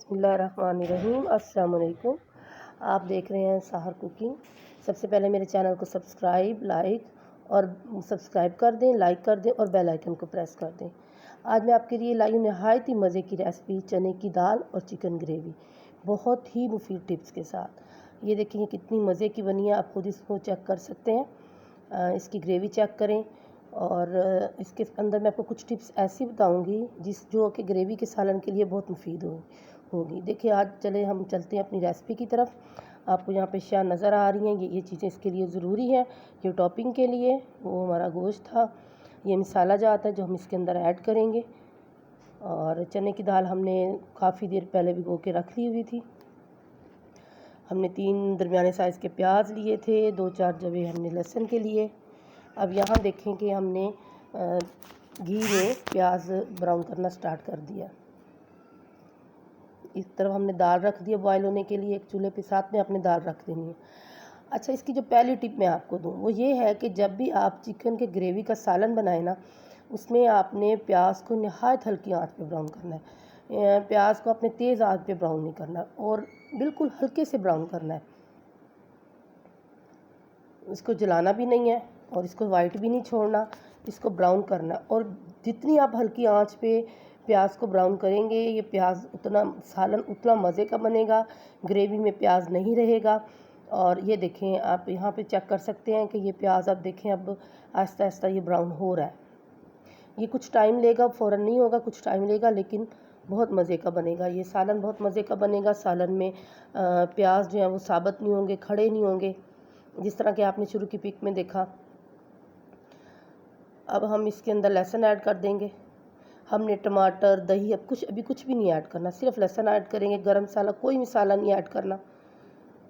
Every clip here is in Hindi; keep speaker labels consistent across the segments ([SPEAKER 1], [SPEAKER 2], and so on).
[SPEAKER 1] बिस्मिल्लाहिर्रहमानिर्रहीम। अस्सलाम वालेकुम। आप देख रहे हैं साहर कुकिंग। सबसे पहले मेरे चैनल को सब्सक्राइब कर दें, लाइक कर दें और बेल आइकन को प्रेस कर दें। आज मैं आपके लिए लाई हूँ नहायत ही मज़े की रेसिपी, चने की दाल और चिकन ग्रेवी, बहुत ही मुफीद टिप्स के साथ। ये देखिए ये कितनी मज़े की बनी है, आप खुद इसको चेक कर सकते हैं। इसकी ग्रेवी चेक करें और इसके अंदर मैं आपको कुछ टिप्स ऐसी बताऊंगी जो कि ग्रेवी के सालन के लिए बहुत मुफीद होगी। देखिए आज हम चलते हैं अपनी रेसिपी की तरफ। आपको यहाँ पे शायद नज़र आ रही हैं ये चीज़ें इसके लिए ज़रूरी है। ये टॉपिंग के लिए वो हमारा गोश्त था, ये मसाला जाता है जो हम इसके अंदर ऐड करेंगे। और चने की दाल हमने काफ़ी देर पहले भिगो के रख ली हुई थी। हमने 3 दरमियाने साइज़ के प्याज लिए थे, 2-4 जवे हमने लहसुन के लिए। अब यहाँ देखें कि हमने घी में प्याज ब्राउन करना स्टार्ट कर दिया। इस तरफ हमने दाल रख दिया बॉयल होने के लिए, एक चूल्हे पे साथ में अपने दाल रख देनी है। अच्छा, इसकी जो पहली टिप मैं आपको दूँ वो ये है कि जब भी आप चिकन के ग्रेवी का सालन बनाए ना, उसमें आपने प्याज को नहायत हल्की आंच पे ब्राउन करना है। प्याज को अपने तेज़ आंच पे ब्राउन नहीं करना और बिल्कुल हल्के से ब्राउन करना है। इसको जलाना भी नहीं है और इसको वाइट भी नहीं छोड़ना, इसको ब्राउन करना। और जितनी आप हल्की आंच पे प्याज को ब्राउन करेंगे, ये प्याज सालन उतना मज़े का बनेगा, ग्रेवी में प्याज नहीं रहेगा। और ये देखें आप यहाँ पे चेक कर सकते हैं कि ये प्याज आप देखें अब आहिस्ता आहिस्ता ये ब्राउन हो रहा है। ये कुछ टाइम लेगा, फ़ौरन नहीं होगा, कुछ टाइम लेगा, लेकिन बहुत मज़े का बनेगा। ये सालन बहुत मज़े का बनेगा। सालन में प्याज जो है वो साबुत नहीं होंगे, खड़े नहीं होंगे, जिस तरह कि आपने शुरू की पिक में देखा। अब हम इसके अंदर लहसुन ऐड कर देंगे। हमने टमाटर, दही अभी कुछ भी नहीं ऐड करना, सिर्फ लहसुन ऐड करेंगे। गरम मसाला कोई मसाला नहीं ऐड करना।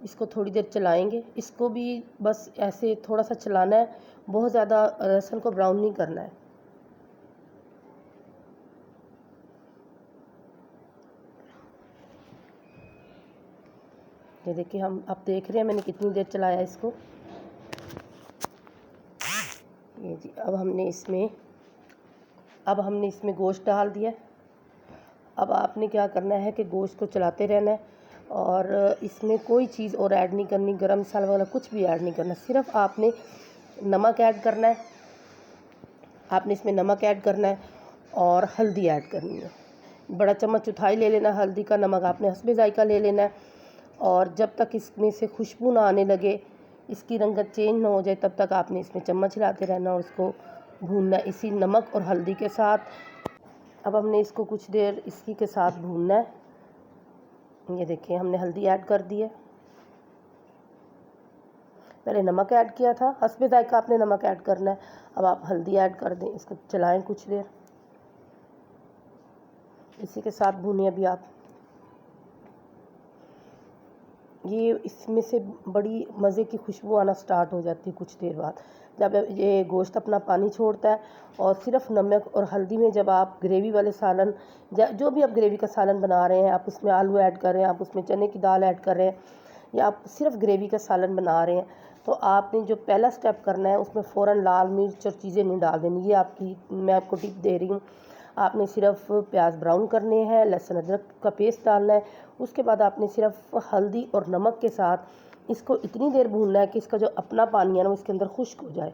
[SPEAKER 1] इसको थोड़ी देर चलाएंगे, इसको भी बस ऐसे थोड़ा सा चलाना है, बहुत ज़्यादा लहसुन को ब्राउन नहीं करना है। ये देखिए आप देख रहे हैं मैंने कितनी देर चलाया इसको। ये जी अब हमने इसमें गोश्त डाल दिया। अब आपने क्या करना है कि गोश्त को चलाते रहना है और इसमें कोई चीज़ और ऐड नहीं करनी, गरम मसाला वाला कुछ भी ऐड नहीं करना। सिर्फ आपने नमक ऐड करना है, आपने इसमें नमक ऐड करना है और हल्दी ऐड करनी है। बड़ा चम्मच चौथाई ले लेना हल्दी का, नमक आपने हस्बे जायका ले लेना है। और जब तक इसमें से खुशबू ना आने लगे, इसकी रंगत चेंज ना हो जाए, तब तक आपने इसमें चम्मच हिलाते रहना और इसको भूनना इसी नमक और हल्दी के साथ। अब हमने इसको कुछ देर इसी के साथ भूनना है। ये देखिए हमने हल्दी ऐड कर दी है, पहले नमक ऐड किया था, हस्बे जायका आपने नमक ऐड करना है। अब आप हल्दी ऐड कर दें, इसको चलाएं कुछ देर, इसी के साथ भूनिए। अभी आप ये इसमें से बड़ी मज़े की खुशबू आना स्टार्ट हो जाती है कुछ देर बाद, जब ये गोश्त अपना पानी छोड़ता है। और सिर्फ नमक और हल्दी में जब आप ग्रेवी वाले सालन जो भी आप ग्रेवी का सालन बना रहे हैं, आप उसमें आलू ऐड कर रहे हैं, आप उसमें चने की दाल ऐड कर रहे हैं, या आप सिर्फ ग्रेवी का सालन बना रहे हैं, तो आपने जो पहला स्टेप करना है उसमें फ़ौरन लाल मिर्च और चीज़ें नहीं डाल देनी। ये मैं आपको टिप दे रही हूँ। आपने सिर्फ प्याज ब्राउन करने हैं, लहसुन अदरक का पेस्ट डालना है, उसके बाद आपने सिर्फ हल्दी और नमक के साथ इसको इतनी देर भूनना है कि इसका जो अपना पानी है ना वो इसके अंदर खुश्क हो जाए।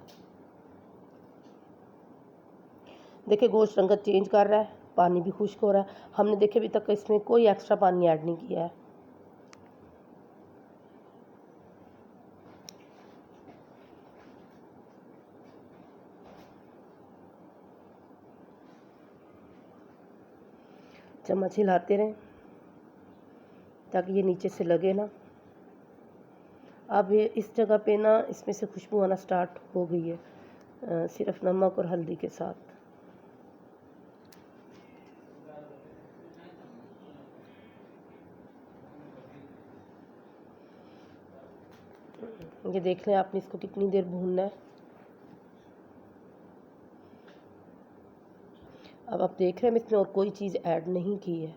[SPEAKER 1] देखिए गोश्त रंगत चेंज कर रहा है, पानी भी खुश्क हो रहा है। हमने देखे अभी तक इसमें कोई एक्स्ट्रा पानी ऐड नहीं किया है। चम्मच हिलाते रहें ताकि ये नीचे से लगे ना। अब ये इस जगह पे ना इसमें से खुशबू आना स्टार्ट हो गई है, सिर्फ नमक और हल्दी के साथ। ये देख लें आपने इसको कितनी देर भूनना है। अब आप देख रहे हैं इसमें और कोई चीज़ ऐड नहीं की है।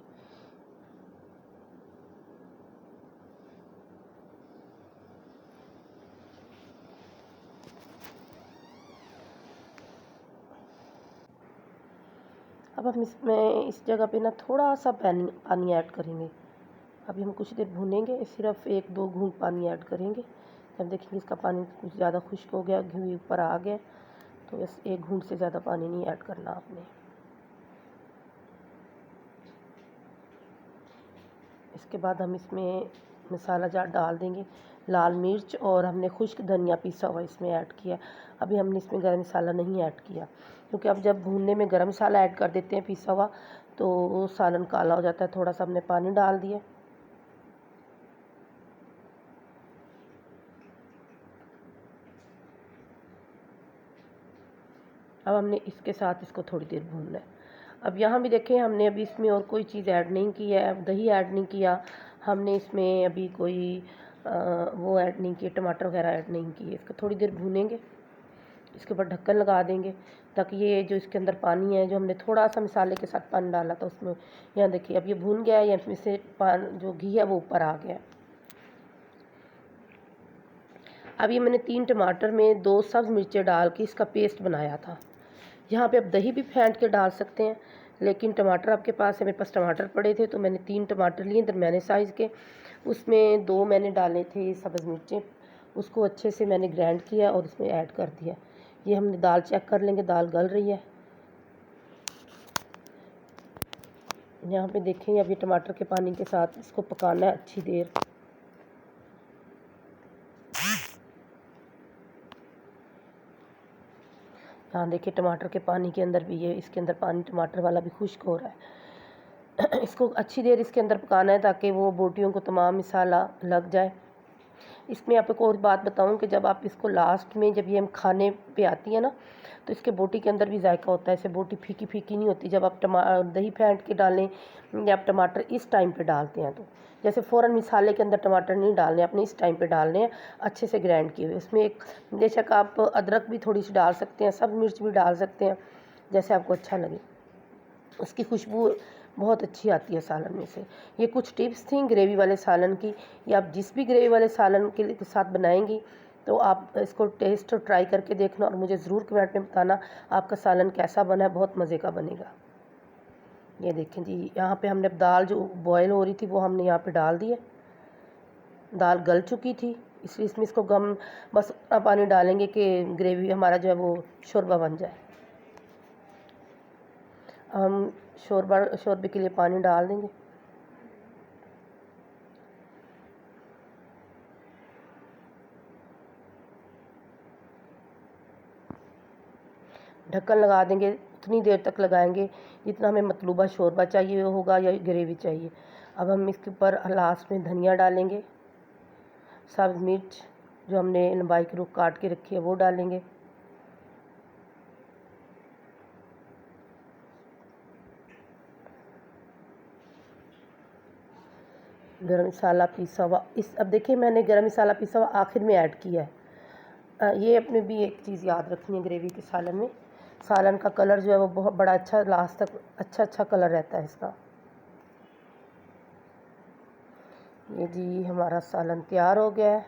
[SPEAKER 1] अब हम इसमें इस जगह पे ना थोड़ा सा पानी ऐड करेंगे। अभी हम कुछ देर भूनेंगे, सिर्फ 1-2 घूंट पानी ऐड करेंगे। जब देखेंगे इसका पानी कुछ ज़्यादा खुश्क हो गया, घी ऊपर आ गया, तो बस 1 घूंट से ज़्यादा पानी नहीं ऐड करना आपने। इसके बाद हम इसमें मसाला जार डाल देंगे। लाल मिर्च और हमने खुश्क धनिया पीसा हुआ इसमें ऐड किया। अभी हमने इसमें गरम मसाला नहीं ऐड किया, क्योंकि अब जब भूनने में गरम मसाला ऐड कर देते हैं पीसा हुआ, तो सालन काला हो जाता है। थोड़ा सा हमने पानी डाल दिया। अब हमने इसके साथ इसको थोड़ी देर भूनना है। अब यहाँ भी देखें, हमने अभी इसमें और कोई चीज़ ऐड नहीं की है, दही ऐड नहीं किया हमने इसमें, अभी कोई वो ऐड नहीं किया, टमाटर वगैरह ऐड नहीं किए। इसको थोड़ी देर भूनेंगे, इसके ऊपर ढक्कन लगा देंगे, ताकि ये जो इसके अंदर पानी है, जो हमने थोड़ा सा मसाले के साथ पानी डाला था उसमें, यहाँ देखिए अब ये भून गया है, या इसमें से जो घी है वो ऊपर आ गया। अब ये मैंने 3 टमाटर में 2 सब्ज़ मिर्चें डाल के इसका पेस्ट बनाया था। यहाँ पे आप दही भी फेंट के डाल सकते हैं, लेकिन टमाटर आपके पास है, मेरे पास टमाटर पड़े थे तो मैंने 3 टमाटर लिए दरमियाने साइज़ के। उसमें 2 मैंने डाले थे सब्ज़ मिर्चें, उसको अच्छे से मैंने ग्राइंड किया और उसमें ऐड कर दिया। ये हमने दाल चेक कर लेंगे, दाल गल रही है। यहाँ पे देखें, अब ये टमाटर के पानी के साथ इसको पकाना है अच्छी देर। यहाँ देखिए टमाटर के पानी के अंदर भी ये, इसके अंदर पानी टमाटर वाला भी खुश्क हो रहा है। इसको अच्छी देर इसके अंदर पकाना है, ताकि वो बोटियों को तमाम मसाला लग जाए। इसमें आपको और बात बताऊं कि जब आप इसको लास्ट में, जब ये हम खाने पे आती है ना, तो इसके बोटी के अंदर भी जायका होता है। इसे बोटी फीकी फीकी नहीं होती। जब आप दही फेंट के डालें या आप टमाटर इस टाइम पे डालते हैं, तो जैसे फ़ौरन मसाले के अंदर टमाटर नहीं डालने, अपने इस टाइम पे डालने हैं अच्छे से ग्राइंड किए हुए। इसमें एक बेशक आप अदरक भी थोड़ी सी डाल सकते हैं, सब मिर्च भी डाल सकते हैं, जैसे आपको अच्छा लगे। उसकी खुशबू बहुत अच्छी आती है सालन में से। ये कुछ टिप्स थी ग्रेवी वाले सालन की। या आप जिस भी ग्रेवी वाले सालन के साथ बनाएंगी, तो आप इसको टेस्ट ट्राई करके देखना और मुझे ज़रूर कमेंट में बताना आपका सालन कैसा बना है। बहुत मज़े का बनेगा। ये देखें जी, यहाँ पे हमने दाल जो बॉयल हो रही थी वो हमने यहाँ पे डाल दी है। दाल गल चुकी थी, इसलिए इसमें इसको बस इतना पानी डालेंगे कि ग्रेवी हमारा जो है वो शोरबा बन जाए। हम शोरबे के लिए पानी डाल देंगे। ढक्कन लगा देंगे, उतनी देर तक लगाएंगे जितना हमें मतलूबा शोरबा चाहिए होगा या ग्रेवी चाहिए। अब हम इसके ऊपर लास्ट में धनिया डालेंगे, सब्ज़ मिर्च जो हमने लंबाई के रुख काट के रखी है वो डालेंगे। गरम मसाला पीसा हुआ, अब देखिए मैंने गरम मसाला पीसा हुआ आखिर में ऐड किया है। ये अपने भी एक चीज़ याद रखनी है ग्रेवी के सालन में, सालन का कलर जो है वो बहुत बड़ा अच्छा, लास्ट तक अच्छा कलर रहता है इसका। ये जी हमारा सालन तैयार हो गया है।